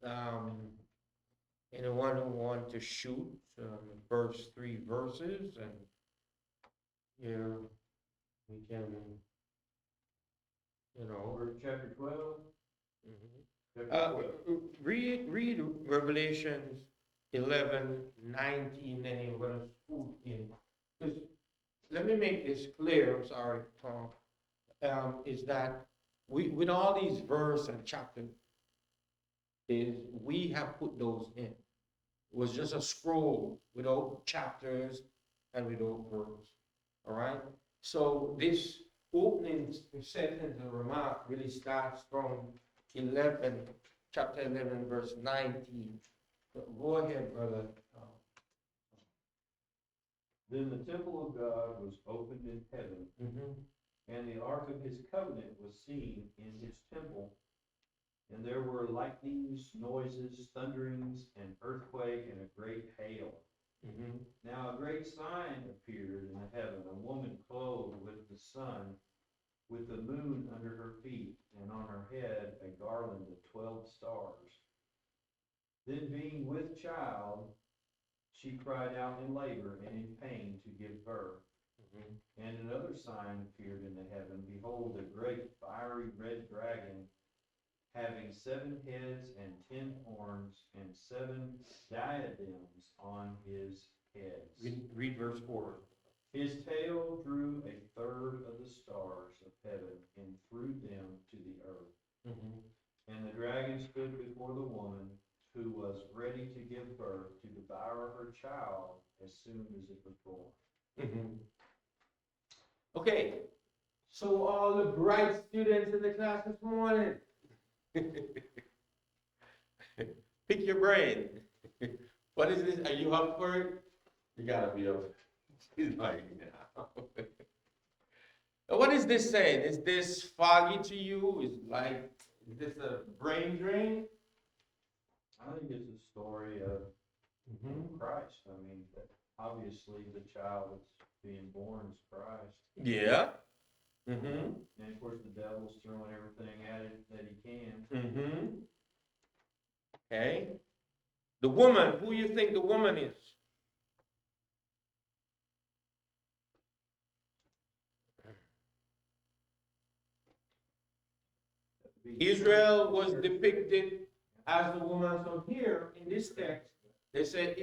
Um, anyone who want to shoot first three verses, and yeah, we can, Over chapter 12. mhm. Chapter 12. Read Revelations 11:19, and you're going to swoop in. 'Cause let me make this clear. I'm sorry, Tom. Is that we with all these verse and chapters is we have put those in. It was just a scroll without chapters and without verse. All right. So this opening sentence and remark really starts from 11, chapter 11, verse 19. So go ahead, brother. Then the temple of God was opened in heaven, Mhm. and the ark of his covenant was seen in his temple. And there were lightnings, noises, thunderings, an earthquake, and a great hail. Mhm. Now a great sign appeared in the heaven, a woman clothed with the sun, with the moon under her feet, and on her head a garland of 12 stars. Then being with child, she cried out in labor and in pain to give birth. Mhm. And another sign appeared in the heaven. Behold, a great fiery red dragon, having 7 heads and 10 horns, and 7 diadems on his heads. Read verse 4. His tail drew a third of the stars of heaven and threw them to the earth. Mhm. And the dragon stood before the woman, who was ready to give birth, to devour her child as soon as it was born. Mhm. Okay, so all the bright students in the class this morning, pick your brain. What is this? Are you up for it? You gotta be up. He's like, yeah. What is this saying? Is this foggy to you? Is this a brain drain? I think it's a story of Mhm. Christ. I mean, obviously the child that's being born is Christ. Yeah. Mm-hmm. And of course the devil's throwing everything at it that he can. Mm-hmm. Okay. The woman, who you think the woman is? Israel was depicted as the woman. So here in this text, they say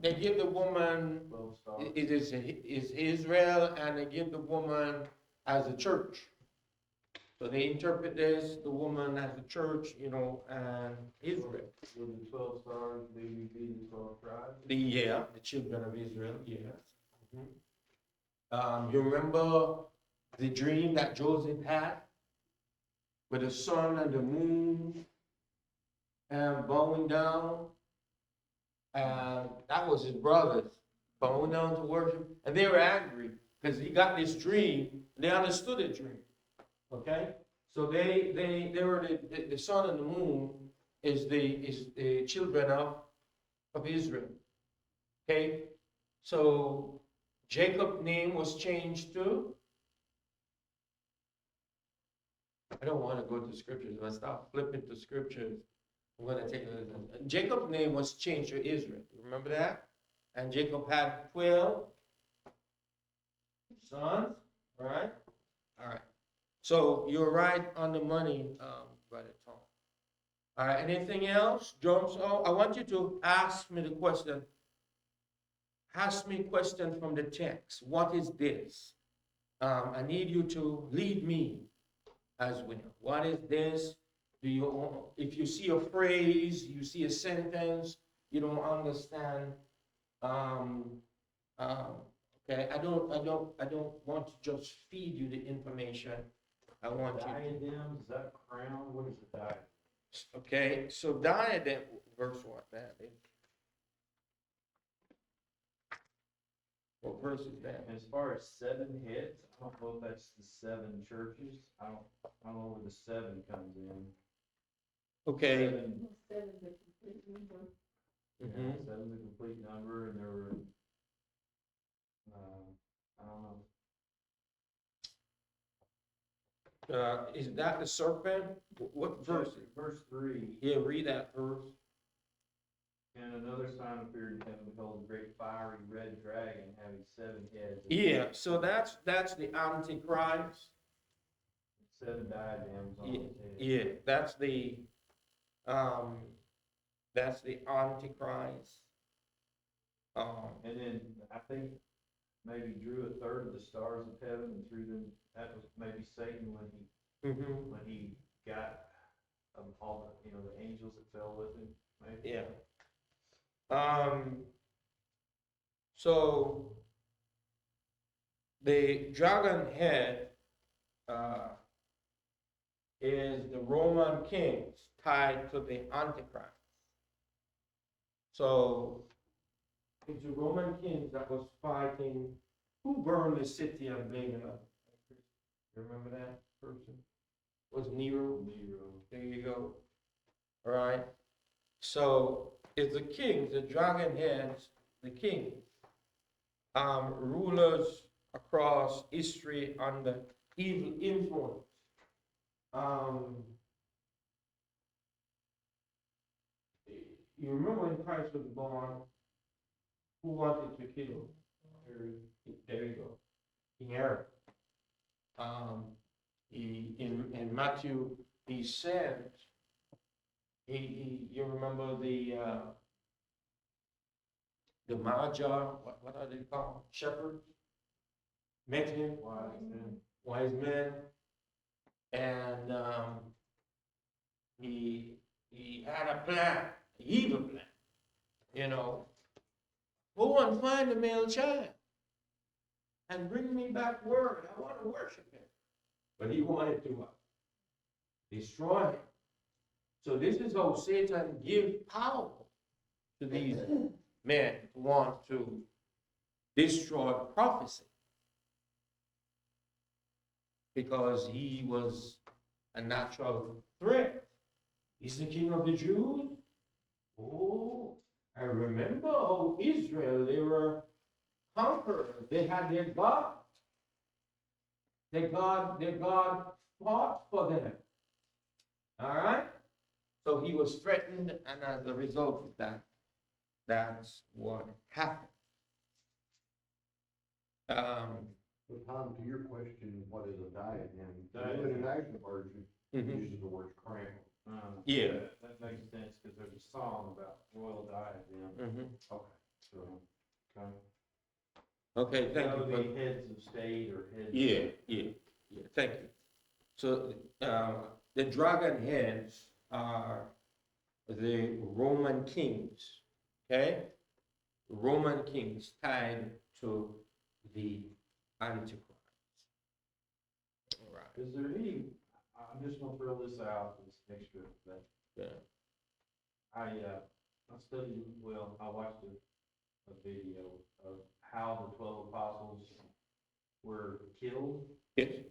they give the woman 12 stars. it is Israel, and they give the woman as a church. So they interpret this the woman as a church, and Israel. Would the 12 stars be the 12 tribes? The children of Israel. Yes. Mhm. You remember the dream that Joseph had with the sun and the moon and bowing down, and that was his brothers bowing down to worship, and they were angry because he got this dream. They understood the dream. Okay, so they were the sun and the moon is the children of Israel. Okay, so Jacob's name was changed to. I don't want to go to scriptures. If I stop flipping to scriptures, I'm going to take a little. Jacob's name was changed to Israel. Remember that? And Jacob had 12 sons. All right? All right. So you're right on the money, Brother Tom. All right. Anything else? Jones? Oh, I want you to ask me the question. Ask me a question from the text. What is this? I need you to lead me as well. What is this? If you see a phrase, you see a sentence, you don't understand. Um, um, okay, I don't want to just feed you the information. I want you. Diadem, is that crown? What is the diadem? Okay, so diadem, verse what? That is. What verse is that? As far as 7 heads, I don't know if that's the 7 churches. I don't know where the 7 comes in. Okay. 7, Seven's a complete number. Mhm. 7's a complete number, and there were, I don't know. Is that the serpent? What verse? Verse 3, Yeah, read that verse. and another sign appeared to him, behold, a great fiery red dragon having 7 heads. And Yeah, so that's the Antichrist. 7 diadems on Yeah, his head. yeah, that's the Antichrist. And then I think maybe drew a third of the stars of heaven and threw them. That was maybe Satan mhm, when he got all the the angels that fell with him. Maybe. yeah. So the dragon head, is the Roman kings tied to the Antichrist. So it's the Roman kings that was fighting. Who burned the city of Babylon? You remember that person? Was Nero? Nero. There you go. All right. So it's the kings, the dragon heads, the kings, rulers across history under evil influence. You remember when Christ was born, who wanted to kill him? There you go. King Herod. In Matthew, he said, you remember the Magi, what are they called? Shepherds? Met him, wise men, and he had a plan, an evil plan, Go and find the male child and bring me back word. I want to worship him. But he wanted to destroy him. So this is how Satan gives power to these men who want to destroy prophecy. Because he was a natural threat. He's the king of the Jews. Oh, I remember how Israel, they were conquerors. They had their God. Their God fought for them. All right? So he was threatened, and as a result of that, that's what happened. But Tom, to your question, what is a diadem? The Diadem. New International Version Mhm. uses the word crown. Yeah. That makes sense because there's a song about royal diadem. Mhm. Okay. So, okay. Okay, thank That you. would for- be heads of state or heads. Yeah, thank you. So, the dragon heads are the Roman kings, okay? Roman kings tied to the Antichrist. All right. Is there any? I'm just gonna throw this out. This extra, but Yeah. I studied. Well, I watched a video of how the 12 apostles were killed. Yes.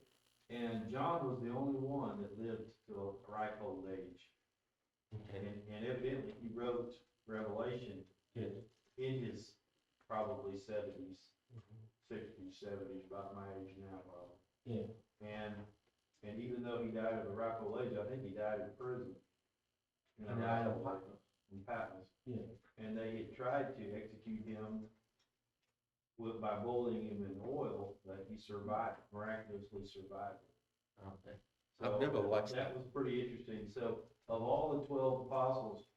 And John was the only one that lived to a ripe old age. Okay. And evidently he wrote Revelation Yes. in his probably 70s, 60s, 70s, about my age now probably. Yeah. And even though he died of a ripe old age, I think he died in prison. In In Isle of in Patmos. Yeah. And they had tried to execute him by boiling him in oil, but he survived, miraculously survived it. Okay. So I've never watched that. Was pretty interesting. So of all the 12 apostles,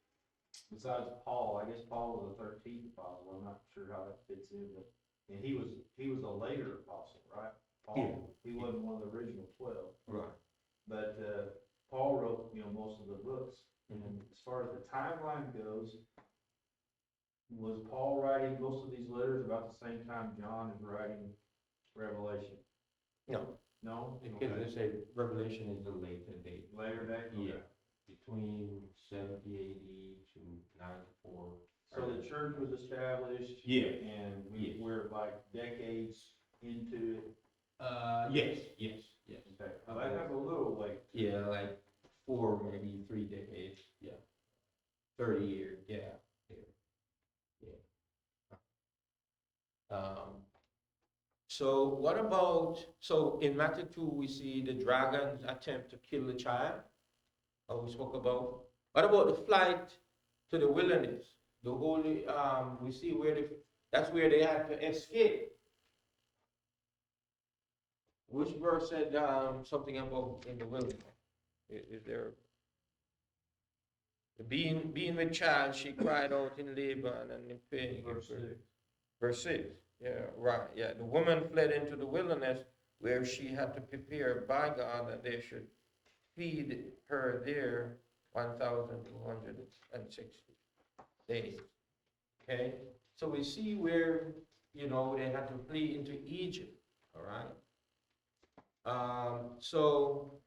besides Paul, I guess Paul was the 13th apostle. I'm not sure how that fits in, but and he was a later apostle, right? Paul. Yeah. He wasn't one of the original 12. Right. But Paul wrote, most of the books. Mhm. And as far as the timeline goes, was Paul writing most of these letters about the same time John is writing Revelation? No, No? because they say Revelation is the later date. Later date? Yeah. Okay. Between 70 AD to 94. So the church was established. Yeah. And Yes. we're like decades into it. Yes. Okay. Now that has a little weight. Yeah, like 4, maybe 3 decades. Yeah. 30 years. Yeah. So what about, so in Matthew 2, we see the dragon's attempt to kill the child, we spoke about. What about the flight to the wilderness? The holy, we see that's where they had to escape. Which verse said something about in the wilderness? Is there being with child, she cried out in labor and in pain. Verse 6. Yeah, right. Yeah, the woman fled into the wilderness where she had to prepare by God that they should feed her there 1,260 days. Okay, so we see where they had to flee into Egypt. All right. So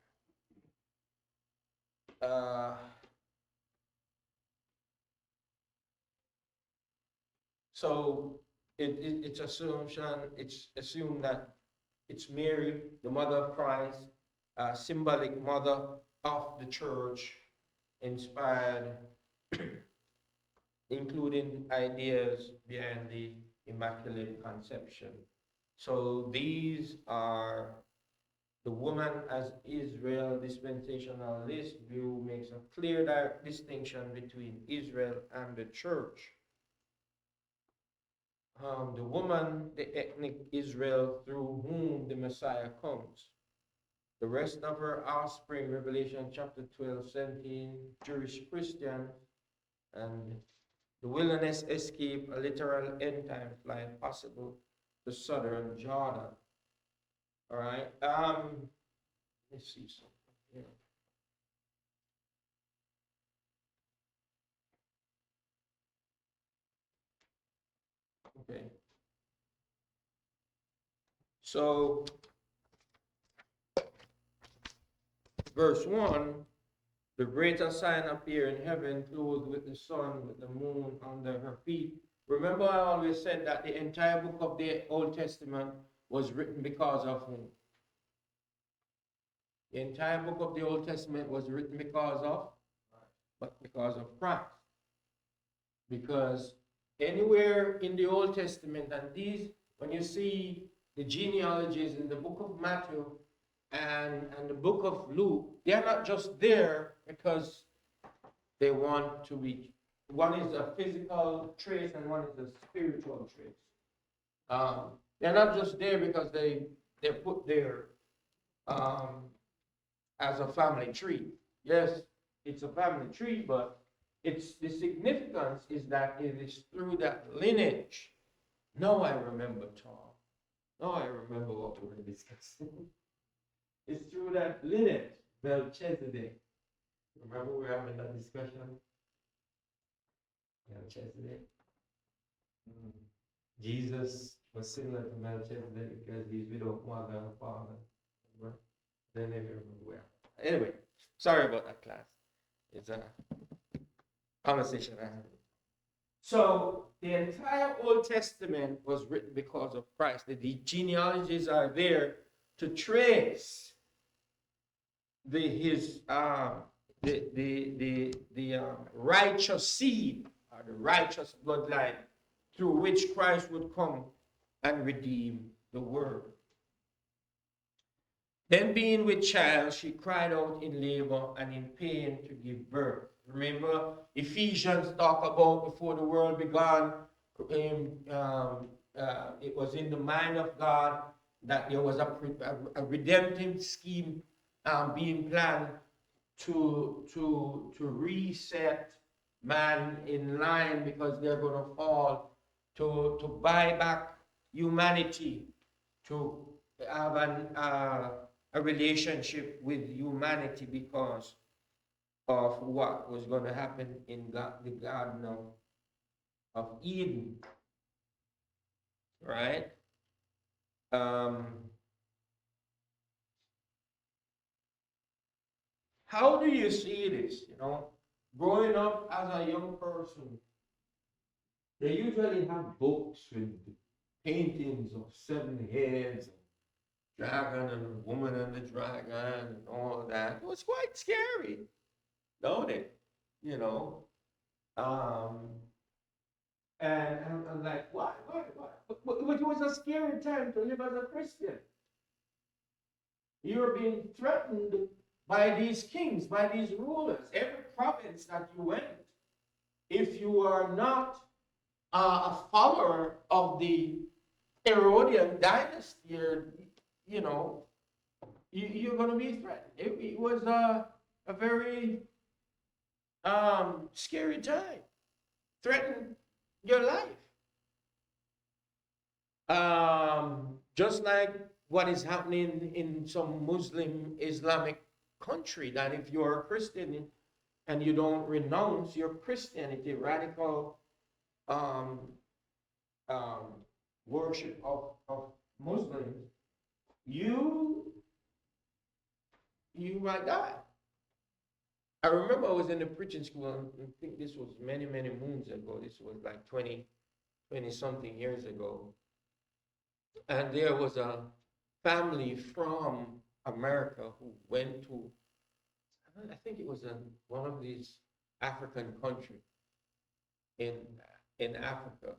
it's assumed that it's Mary, the mother of Christ, symbolic mother of the church, inspired, including ideas behind the Immaculate Conception. So these are the woman as Israel dispensational list view makes a clear distinction between Israel and the church. The woman, the ethnic Israel through whom the Messiah comes. The rest of her offspring, Revelation chapter 12, 17, Jewish Christian, and the wilderness escape, a literal end time flight possible to southern Jordan. All right. Let's see something here. Okay. So, verse 1, the greater sign appeared in heaven, clothed with the sun, with the moon under her feet. Remember, I always said that the entire book of the Old Testament was written because of whom? The entire book of the Old Testament was written because of Christ. Because anywhere in the Old Testament, and these, when you see the genealogies in the book of Matthew and the book of Luke, they are not just there because they want to be. One is a physical trace and one is a spiritual trace. They're not just there because they're put there as a family tree. Yes, it's a family tree, but it's the significance is that it is through that lineage. Now I remember, Tom. Now I remember what we were discussing. It's through that lineage, Melchizedek. Remember we were having that discussion? Melchizedek. Jesus was similar to Melchizedek because he's without mother and father. Remember? Then they remember where. Anyway, sorry about that, class. It's a conversation I had. So the entire Old Testament was written because of Christ. The genealogies are there to trace the righteous seed or the righteous bloodline through which Christ would come and redeem the world. Then being with child, she cried out in labor and in pain to give birth. Remember, Ephesians talk about before the world began, it was in the mind of God that there was a redemptive scheme being planned to reset man in line because they're going to fall, to buy back humanity, to have a relationship with humanity because of what was going to happen in the Garden of Eden, right? How do you see this? Growing up as a young person, they usually have books with paintings of 7 heads, dragon and a woman and the dragon and all of that. It was quite scary, don't it? And I'm like, what it was a scary time to live as a Christian. You're being threatened by these kings, by these rulers. Every province that you went, if you are not a follower of the Herodian dynasty, you're going to be threatened. It was a very scary time. Threatened your life. Just like what is happening in some Muslim Islamic country, that if you're a Christian and you don't renounce your Christianity, radical worship of Muslims, you might die. I remember I was in the preaching school, I think this was many, many moons ago. This was like 20 something years ago. And there was a family from America who went to, I think it was one of these African countries in Africa.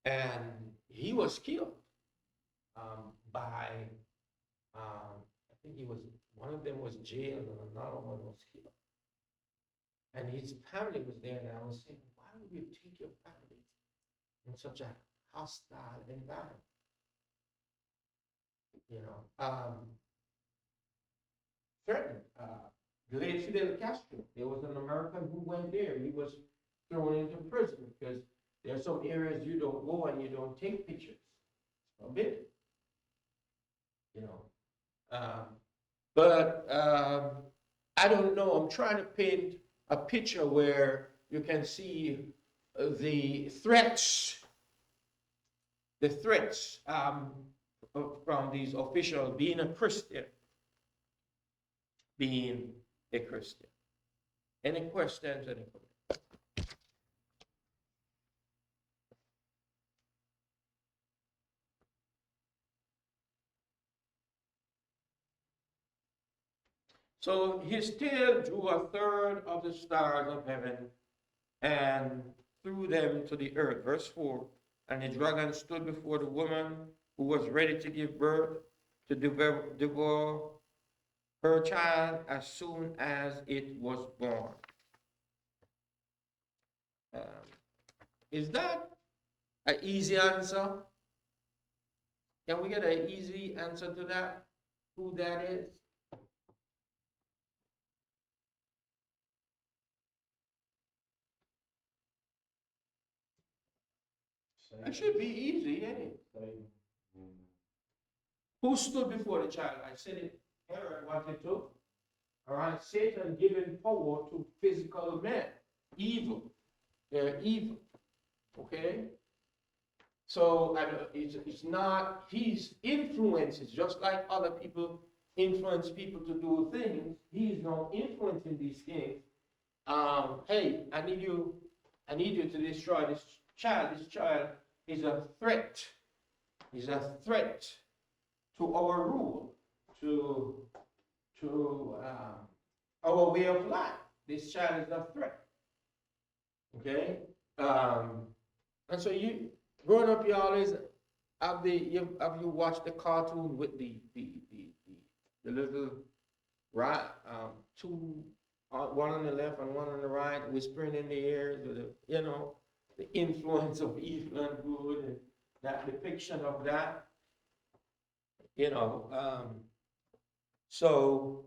And he was killed by, I think one of them was jailed and another one was killed. And his family was there, and I was saying, why would you take your family in such a hostile environment? Threatened. The late Fidel Castro, there was an American who went there. He was thrown into prison because there are some areas you don't go and you don't take pictures. It's forbidden. But I don't know. I'm trying to paint a picture where you can see the threats from these officials being a Christian. Any questions? Any comments? So his tail drew a third of the stars of heaven and threw them to the earth. Verse 4, and the dragon stood before the woman who was ready to give birth, to devour her child as soon as it was born. Is that an easy answer? Can we get an easy answer to that? Who that is? It should be easy, ain't it? Who stood before the child? I said it, Herod wanted to. All right, Satan given power to physical men. Evil. They're evil. Okay? So it's not his influences, just like other people influence people to do things. He is not influencing these things. Hey, I need you to destroy this child. This child is a threat. Is a threat to our rule, to our way of life. This child is a threat. Okay? And so you growing up, you always have you watched the cartoon with the little right, two, one on the left and one on the right, whispering in the ears with the influence of evil and good, and that depiction of that, so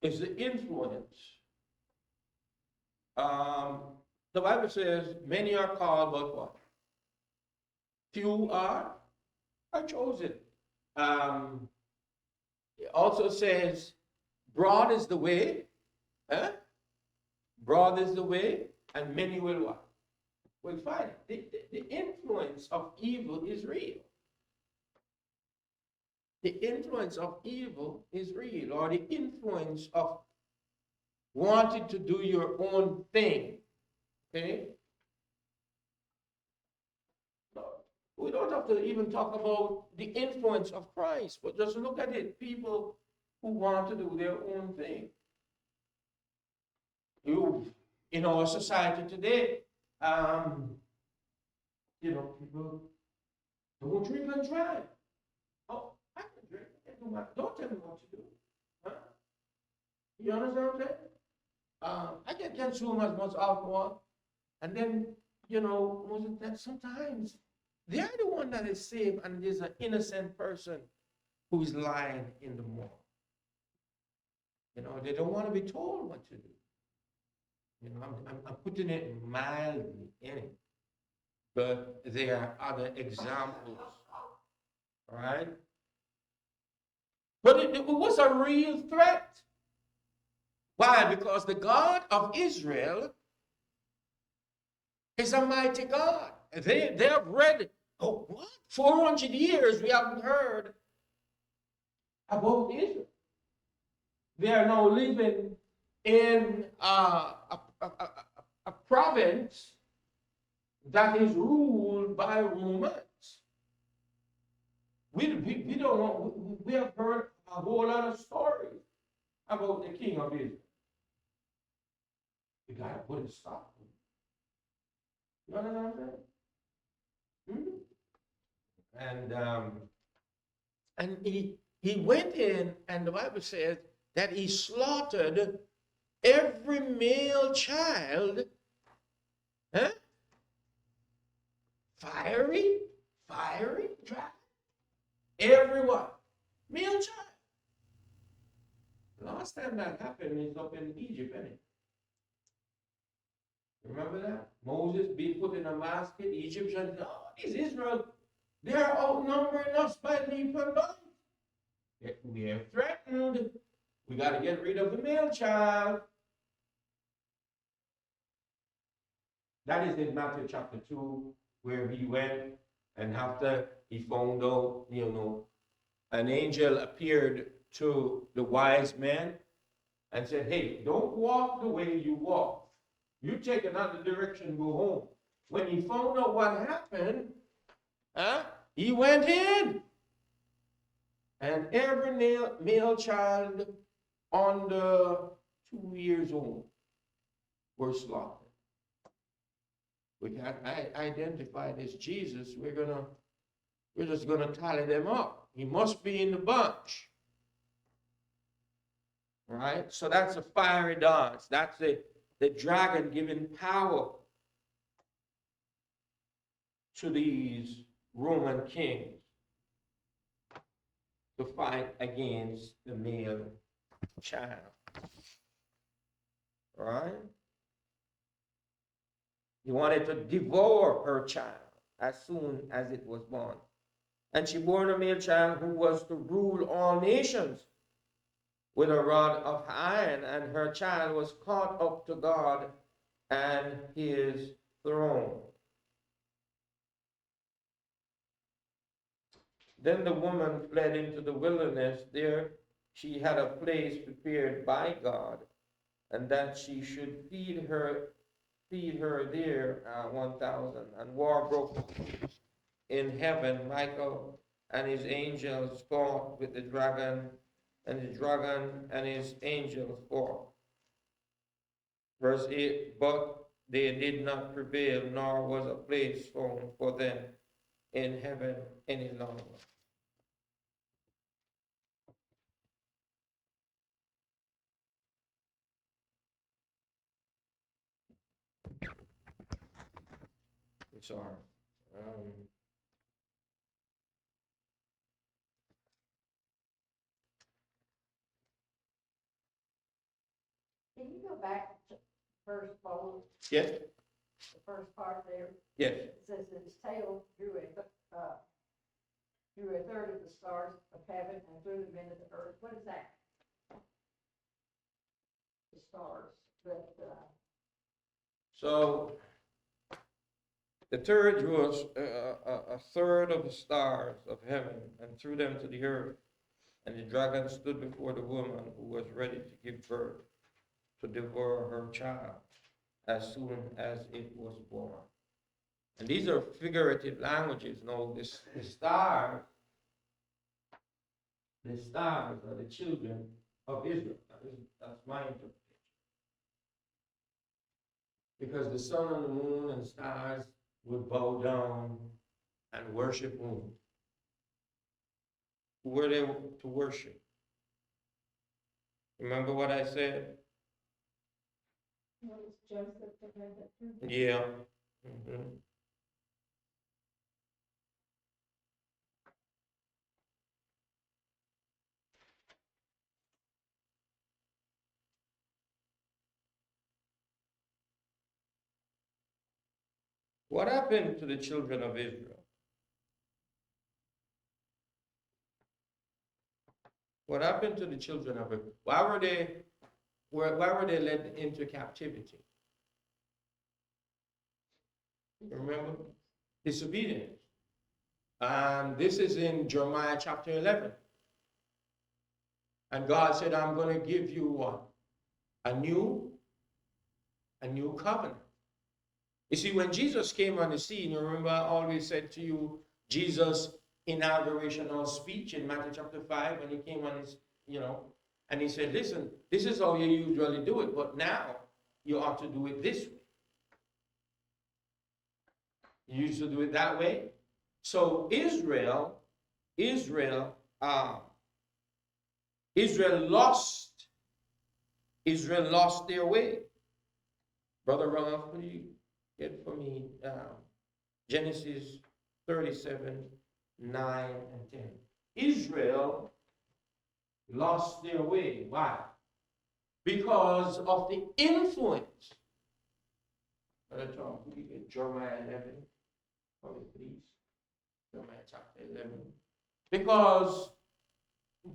it's the influence. The Bible says, many are called, but what? Few are chosen. It also says, broad is the way, broad is the way, and many will what? Will find it. The influence of evil is real. The influence of evil is real, or the influence of wanting to do your own thing. Okay? We don't have to even talk about the influence of Christ, but just look at it. People who want to do their own thing. In our society today, People don't drink and drive. Oh, I can drink. I can do don't tell me what to do. Huh? You understand what I'm saying? I can consume as much alcohol, and then, most of that sometimes they are the one that is saved, and there's an innocent person who is lying in the mall. They don't want to be told what to do. I'm putting it mildly in it, but there are other examples, all right? But it was a real threat. Why? Because the God of Israel is a mighty God. They have read, oh, what? 400 years we haven't heard about Israel. They are now living in a province that is ruled by Romans. We don't know, we have heard a whole lot of stories about the king of Israel. We got to put a stop to it. You understand what I'm saying? And he went in, and the Bible says that he slaughtered every male child, huh? Fiery dragon. Everyone, male child. Last time that happened is up in Egypt, isn't it? Remember that? Moses being put in a basket, the Egyptians, oh, this Israel, they're outnumbering us by leap and bounds. We are threatened. We got to get rid of the male child. That is in Matthew chapter 2, where he went, and after he found out, an angel appeared to the wise men and said, hey, don't walk the way you walk. You take another direction, go home. When he found out what happened, he went in. And every male child under 2 years old were slaughtered. We got identified as Jesus. We're just gonna tally them up. He must be in the bunch. Right? So that's a fiery dance. That's the dragon giving power to these Roman kings to fight against the male child. Right? He wanted to devour her child as soon as it was born. And she bore a male child who was to rule all nations with a rod of iron, and her child was caught up to God and his throne. Then the woman fled into the wilderness. There she had a place prepared by God, and that she should feed her there 1,000. And war broke in heaven. Michael and his angels fought with the dragon, and the dragon and his angels fought. Verse 8, but they did not prevail, nor was a place found for them in heaven any longer. It's hard. Can you go back to first bowl, Yes? the first part there? Yes. It says that his tail drew a third of the stars of heaven and threw them into the earth. What is that? The stars, but, So the third drew a third of the stars of heaven and threw them to the earth. And the dragon stood before the woman who was ready to give birth, to devour her child as soon as it was born. And these are figurative languages. No, the stars are the children of Israel. That's my interpretation. because the sun and the moon and stars would bow down and worship whom? Who were they to worship? Remember what I said? What is Joseph that had that dream? Yeah. Mhm. What happened to the children of Israel? What happened to the children of Israel? Why were they led into captivity? Remember? Disobedience. And this is in Jeremiah chapter 11. And God said, I'm going to give you what? A new covenant. You see, when Jesus came on the scene, you remember I always said to you, Jesus' inaugurational speech in Matthew chapter 5, when he came on his, and he said, listen, this is how you usually do it, but now you ought to do it this way. You used to do it that way. So Israel lost their way. Brother Ralph, will you get for me Genesis 37, 9 and 10. Israel lost their way. Why? Because of the influence. Brother Tom, will you get Jeremiah 11 for me, please? Jeremiah chapter 11. Because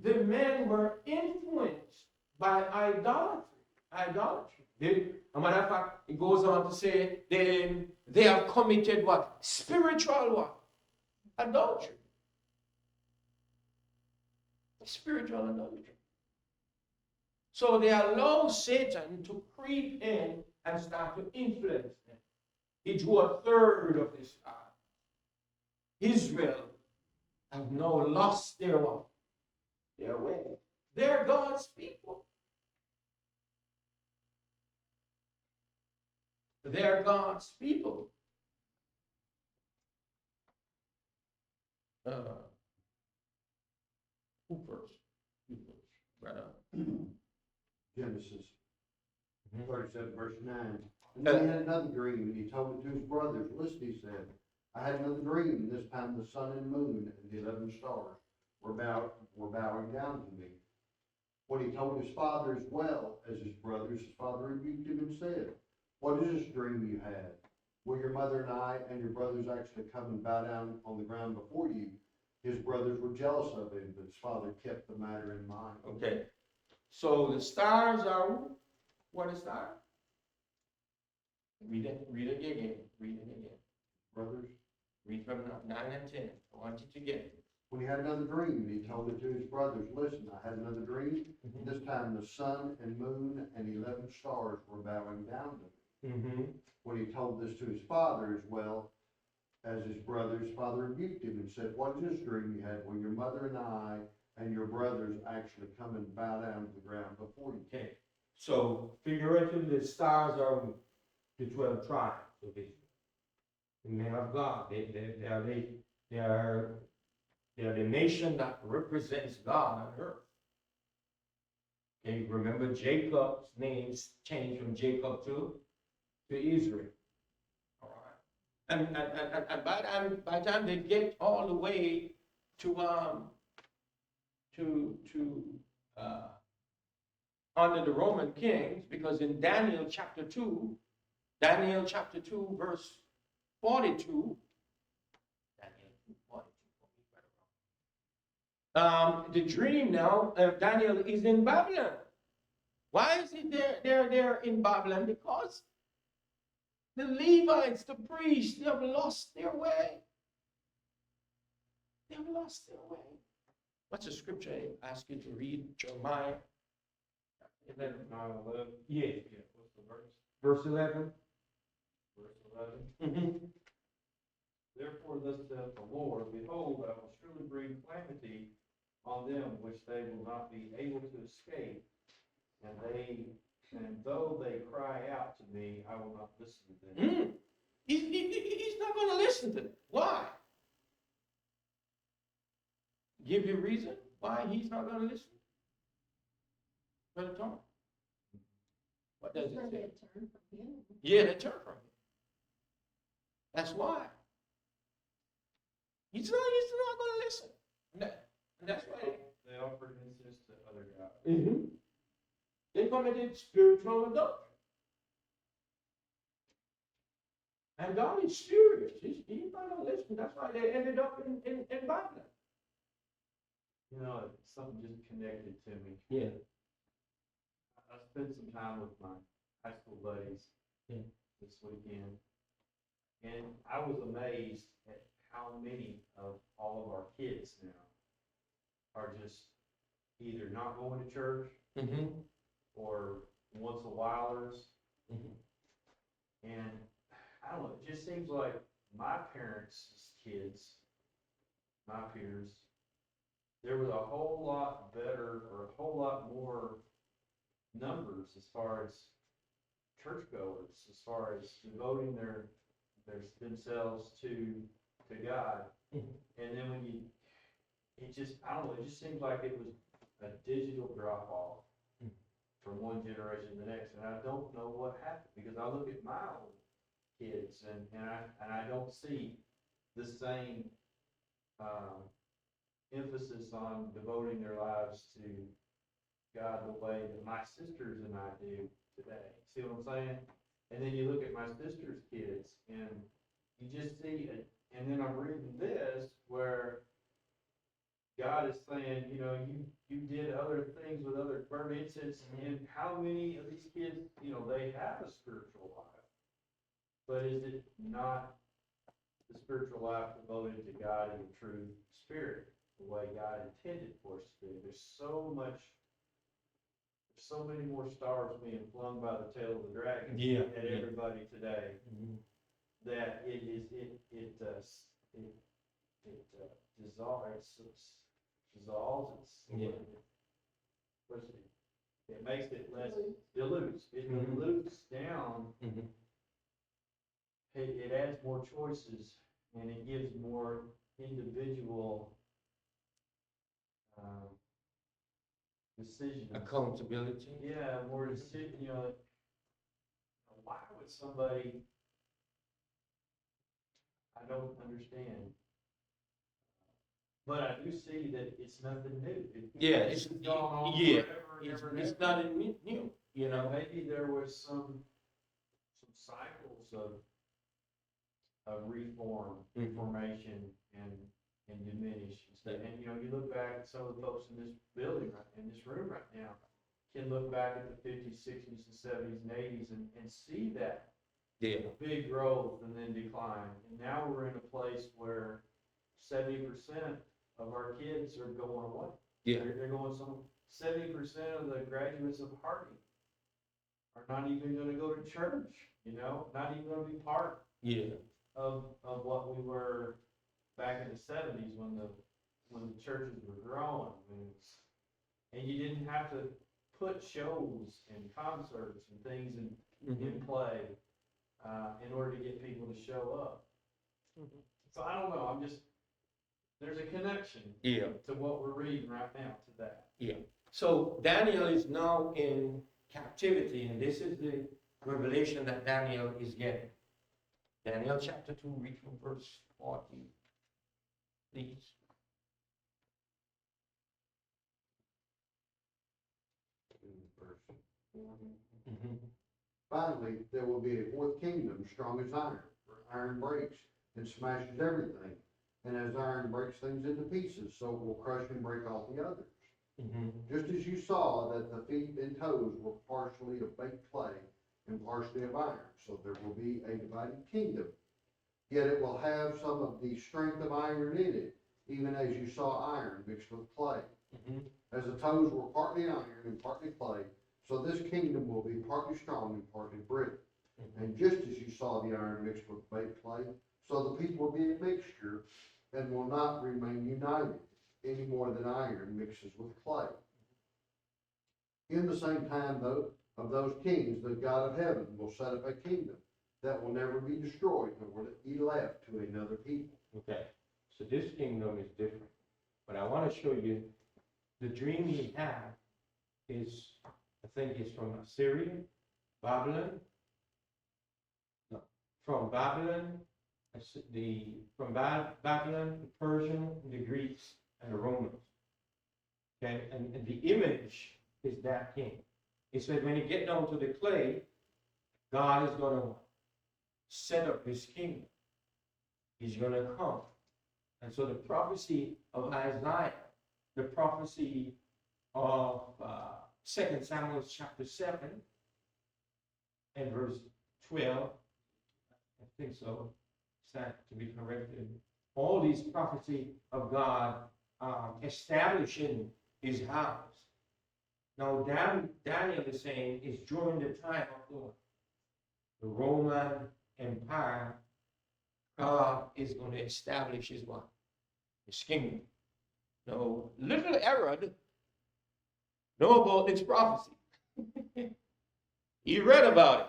the men were influenced by idolatry. As a matter of fact, it goes on to say they have committed what? Spiritual what? Adultery. Spiritual adultery. So they allow Satan to creep in and start to influence them. He drew a third of this time. Israel have now lost their what? Their way. They're God's people. They're God's people. Who first? Brother. Genesis Mhm. 37, verse 9. And then he had another dream, and he told it to his brothers. Listen, he said, I had another dream, and this time the sun and moon and the 11 stars were bowing down to me. When he told his father as well as his brothers, his father rebuked him and said, what is this dream you had? Will your mother and I and your brothers actually come and bow down on the ground before you? His brothers were jealous of him, but his father kept the matter in mind. Okay. So the stars are who? What are stars? Read it again. Brothers, Read from 9 and 10. I want you to get it. when he had another dream, he told it to his brothers. Listen, I had another dream. This time the sun and moon and 11 stars were bowing down to me. Mm-hmm. When he told this to his father as well as his brothers, his father rebuked him and said, what is this dream you had? Will your mother and I and your brothers actually come and bow down to the ground before you? Okay. So figuratively, the stars are the 12 tribes of Israel. The men of God. They are the nation that represents God on earth. Okay, remember Jacob's name changed from Jacob to Israel. All right. And by the time they get all the way to under the Roman kings, because in Daniel chapter 2, verse 42, the dream now of Daniel is in Babylon. Why is it they're in Babylon? Because the Levites, the priests, they have lost their way. They have lost their way. What's the scripture I ask you to read? Jeremiah 11. 9:11. Yeah. What's the verse? Verse 11. Verse 11. Mm-hmm. Therefore thus saith the Lord, behold, I will surely bring calamity on them which they will not be able to escape, and they And though they cry out to me, I will not listen to them. He's not gonna listen to them. Why? Give you a reason why he's not gonna listen? Brother Tom? What does it So say? they turn from him. Yeah, they turn from him. That's why. He's not gonna listen. And that's why They offered incense to other gods. they committed spiritual adultery. And God is furious. He's not gonna listen. That's why they ended up in Babylon. You know, something just connected to me. Yeah. I spent some time with my high school buddies Yeah. this weekend, and I was amazed at how many of all of our kids now are just either not going to church or once a whileers. And I don't know, it just seems like my parents' kids, my peers, there was a whole lot better or a whole lot more numbers as far as churchgoers, as far as devoting themselves to God. And then when I don't know, it just seems like it was a digital drop off from one generation to the next. And I don't know what happened, because I look at my own kids and I don't see the same emphasis on devoting their lives to God the way that my sisters and I do today. See what I'm saying? And then you look at my sister's kids and you just see it. And then I'm reading this where God is saying, you know, you did other things with other burnt incense, and how many of these kids, you know, they have a spiritual life, but is it not the spiritual life devoted to God in the true spirit, the way God intended for us to be? There's so many more stars being flung by the tail of the dragon at everybody today, that it it makes it less dilutes. It dilutes down. It adds more choices, and it gives more individual decisions. Accountability. Yeah, more decision. You know, why would somebody? I don't understand. But I do see that it's nothing new. It's gone on forever and ever and It's ever. not new, you know. Maybe there was some cycles of reformation and diminish. And you know, you look back at some of the folks in this building, in this room right now, can look back at the 50s, 60s, and 70s, and 80s and see that big growth and then decline. And now we're in a place where 70% of our kids are going away. They're going 70% of the graduates of Harding are not even going to go to church, you know, not even going to be part of what we were back in the 70s when the churches were growing. And you didn't have to put shows and concerts and things in play in order to get people to show up. So I don't know, there's a connection to what we're reading right now to that. So Daniel is now in captivity, and this is the revelation that Daniel is getting. Daniel chapter 2, read from verse 40, please. Finally, there will be a fourth kingdom, strong as iron, where iron breaks and smashes everything. And as iron breaks things into pieces, so it will crush and break all the others. Just as you saw that the feet and toes were partially of baked clay and partially of iron, so there will be a divided kingdom. Yet it will have some of the strength of iron in it, even as you saw iron mixed with clay. As the toes were partly iron and partly clay, so this kingdom will be partly strong and partly brittle. And just as you saw the iron mixed with baked clay, so the people will be a mixture and will not remain united any more than iron mixes with clay. In the same time, though, of those kings, the God of heaven will set up a kingdom that will never be destroyed, nor will it be left to another people. Okay, so this kingdom is different. But I want to show you the dream he had is, I think it's from Assyria, Babylon. No, from Babylon, Babylon, the Persian, the Greeks, and the Romans. Okay, and the image is that king. He said when you get down to the clay, God is going to set up his kingdom. He's going to come. And so the prophecy of Isaiah, the prophecy of 2 Samuel chapter 7 and verse 12, I think so, sad to be corrected. All these prophecy of God establishing his house. Now Daniel is saying is during the time of the Roman Empire, God is going to establish his what? His kingdom. Now, little Herod know about this prophecy. He read about it.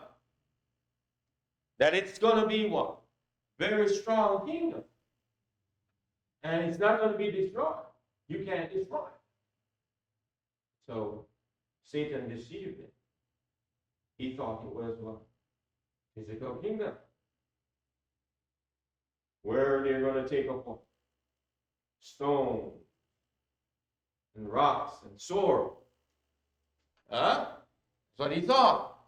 That it's going to be what? Very strong kingdom. And it's not going to be destroyed. You can't destroy it. So, Satan deceived him. He thought it was what? Physical kingdom. Where they're going to take up what? Stone and rocks and sword. Huh? That's what he thought.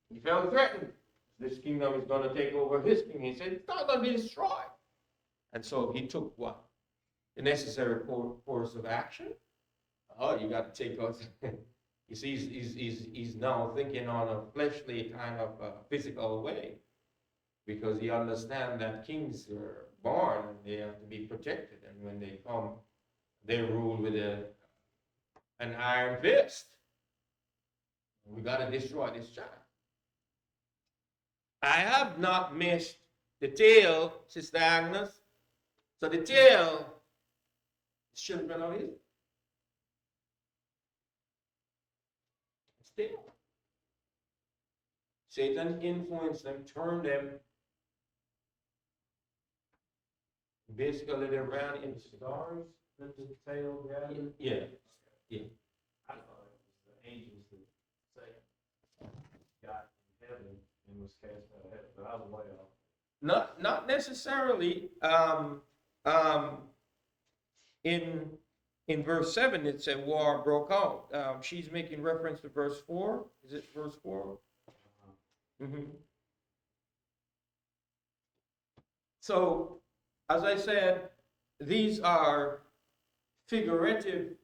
He felt threatened. This kingdom is going to take over his kingdom. He said, it's not going to be destroyed. And so he took what? The necessary course of action. Oh, you got to take us. You see, he's now thinking on a fleshly kind of physical way. Because he understands that kings are born and they have to be protected. And when they come, they rule with an iron fist. We got to destroy this child. I have not missed the tail, Sister Agnes. So the tail is children of Israel. It's tail. Satan influenced them, turned them. Basically, they ran into Stars that the tail gathered? Yeah. I thought it was the angels that Satan got in heaven and was cast out of heaven, but I was way off. Not necessarily. In verse 7, it said war broke out. She's making reference to verse 4. Is it verse 4? Mm-hmm. So, as I said, these are figurative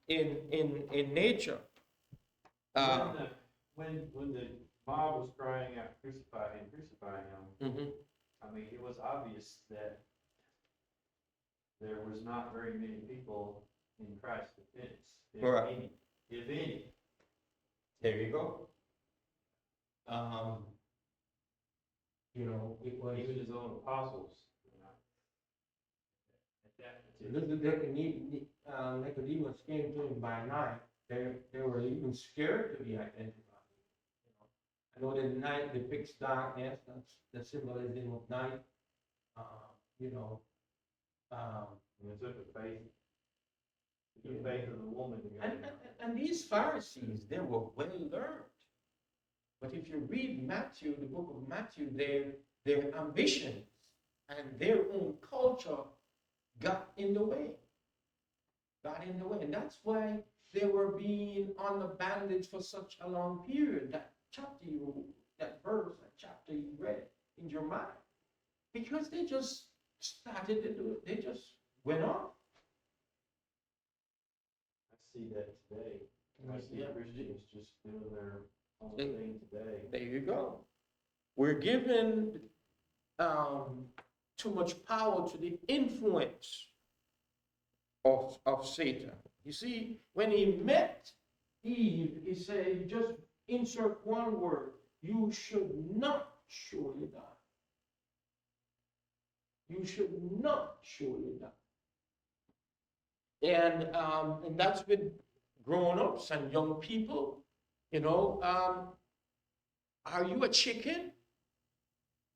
in nature. When the mob was crying out, crucify him, Mm-hmm. I mean, it was obvious that there was not very many people in Christ's defense, Right. if any. There you go. It was Even his own apostles, at that particular. Nicodemus came to him by night. They were even scared to be identified. I know the night depicts darkness. That's the symbolism of night. And it took the faith of the woman to go down. And these Pharisees, they were well learned. But if you read Matthew, the book of Matthew, their ambitions and their own culture got in the way. And that's why they were being on the bandage for such a long period. That chapter you read in your mind. Because they just started to do it. They just went on. I see that today. I see Christians just doing their own thing today. There you go. We're given too much power to the influence of Satan. You see, when he met Eve, he said, you just insert one word, you should not surely die. You should not surely die. And that's with grown-ups and young people. You know, are you a chicken?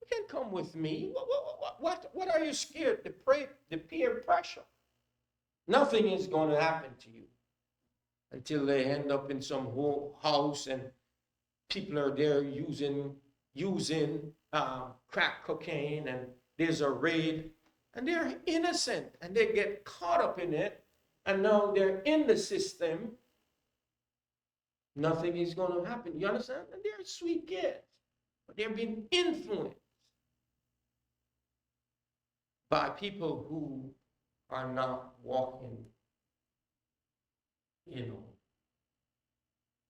You can come with me. What are you scared? The peer pressure. Nothing is going to happen to you until they end up in some house and people are there using crack cocaine, and there's a raid, and they're innocent and they get caught up in it, and now they're in the system. Nothing is going to happen. You understand? And they're sweet kids, but they're being influenced by people who are not walking,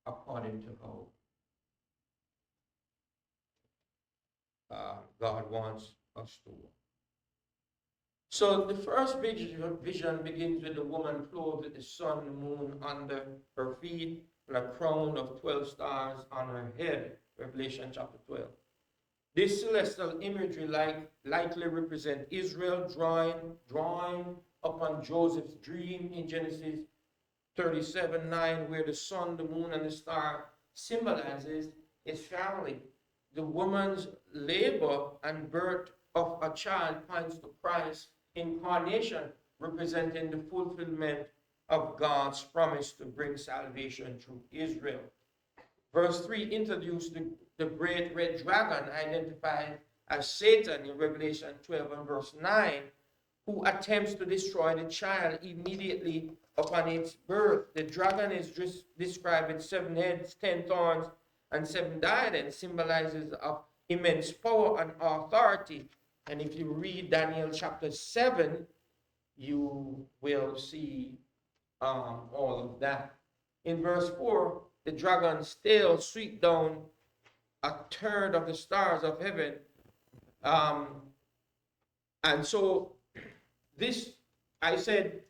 according to how God wants us to walk. So the first vision begins with the woman clothed with the sun, the moon under her feet, and a crown of 12 stars on her head, Revelation chapter 12. This celestial imagery likely represents Israel drawing upon Joseph's dream in Genesis 37:9, where the sun, the moon, and the star symbolizes his family. The woman's labor and birth of a child points to Christ's incarnation, representing the fulfillment of God's promise to bring salvation through Israel. Verse 3 introduced the great red dragon, identified as Satan in Revelation 12 and verse 9, who attempts to destroy the child immediately upon its birth. The dragon is described with 7 heads, 10 thorns, and 7 diadems, symbolizes of immense power and authority. And if you read Daniel chapter 7, you will see all of that. In verse 4, the dragon's tail sweep down a third of the stars of heaven. And so this, I said,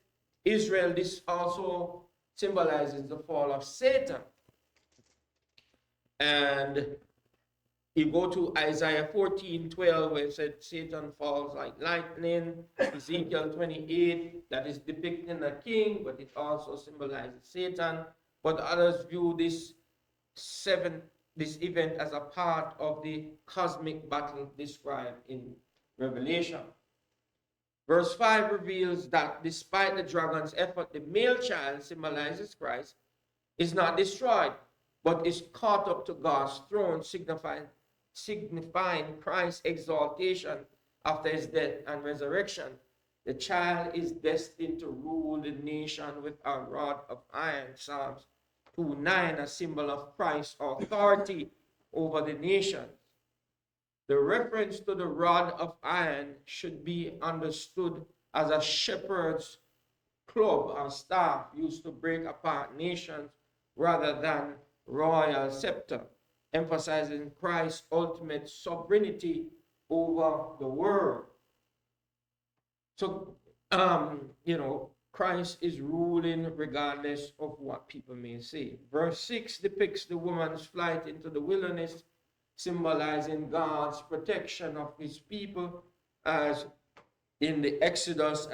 Israel, this also symbolizes the fall of Satan. And you go to Isaiah 14:12, where it said Satan falls like lightning. Ezekiel 28, that is depicting a king, but it also symbolizes Satan. But others view this event as a part of the cosmic battle described in Revelation. Verse 5 reveals that despite the dragon's effort, the male child, symbolizes Christ, is not destroyed, but is caught up to God's throne, signifying Christ's exaltation after his death and resurrection. The child is destined to rule the nation with a rod of iron, Psalms 2:9, a symbol of Christ's authority over the nations. The reference to the rod of iron should be understood as a shepherd's club or staff used to break apart nations rather than royal scepter, emphasizing Christ's ultimate sovereignty over the world. So, Christ is ruling regardless of what people may say. Verse 6 depicts the woman's flight into the wilderness, symbolizing God's protection of his people, as in Exodus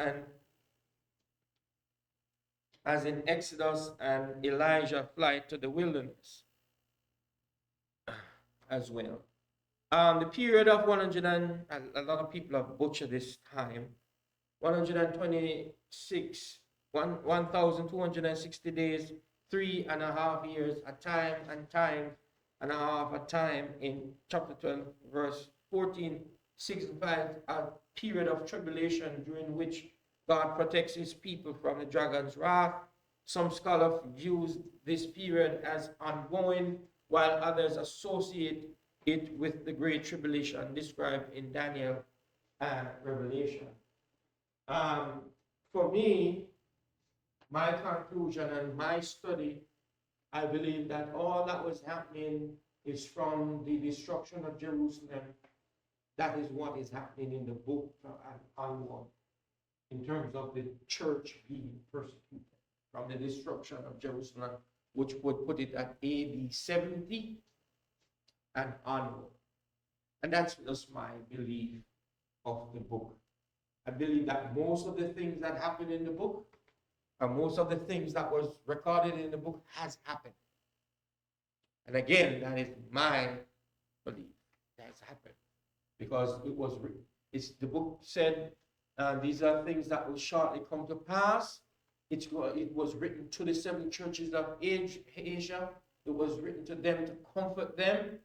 and Elijah flight to the wilderness as well. The period of 100, and a lot of people have butchered this time, 126, 1,260 days, 3.5 years, a time and time and a half a time in chapter 12, verse 14, signifies a period of tribulation during which God protects his people from the dragon's wrath. Some scholars view this period as ongoing, while others associate it with the great tribulation described in Daniel and Revelation. For me, my conclusion and my study, I believe that all that was happening is from the destruction of Jerusalem. That is what is happening in the book and onward, in terms of the church being persecuted from the destruction of Jerusalem, which would put it at AD 70 and onward. And that's just my belief of the book. I believe that most of the things that happened in the book, and most of the things that was recorded in the book, has happened. And again, that is my belief. That's happened. Because it was, the book said, these are things that will shortly come to pass. It was written to the 7 churches of Asia. It was written to them to comfort them.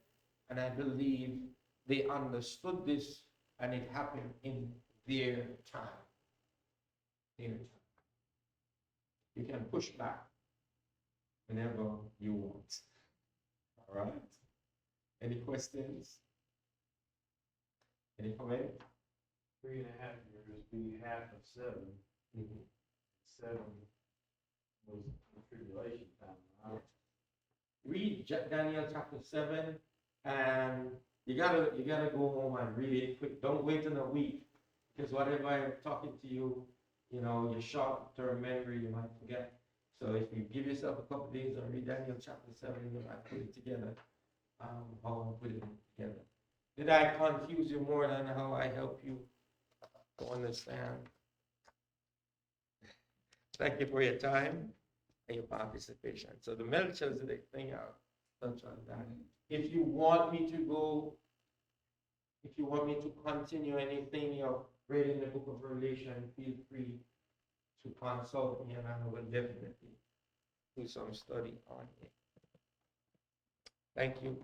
And I believe they understood this, and it happened in their time. Their time. You can push back whenever you want. All right? Any questions? Any comment? 3.5 years be half of 7. 7 was the tribulation time, right? Read Daniel chapter 7, and you gotta go home and read it quick. Don't wait in a week, because whatever I'm talking to you, your short-term memory, you might forget. So if you give yourself a couple days and read Daniel chapter 7, you might put it together. How I put it together. Did I confuse you more than how I help you to understand? Thank you for your time and your participation. So the Melchizedek thing out, touch on that. If you want me to continue anything you're reading the book of Revelation, feel free to consult me, and I will definitely do some study on it. Thank you.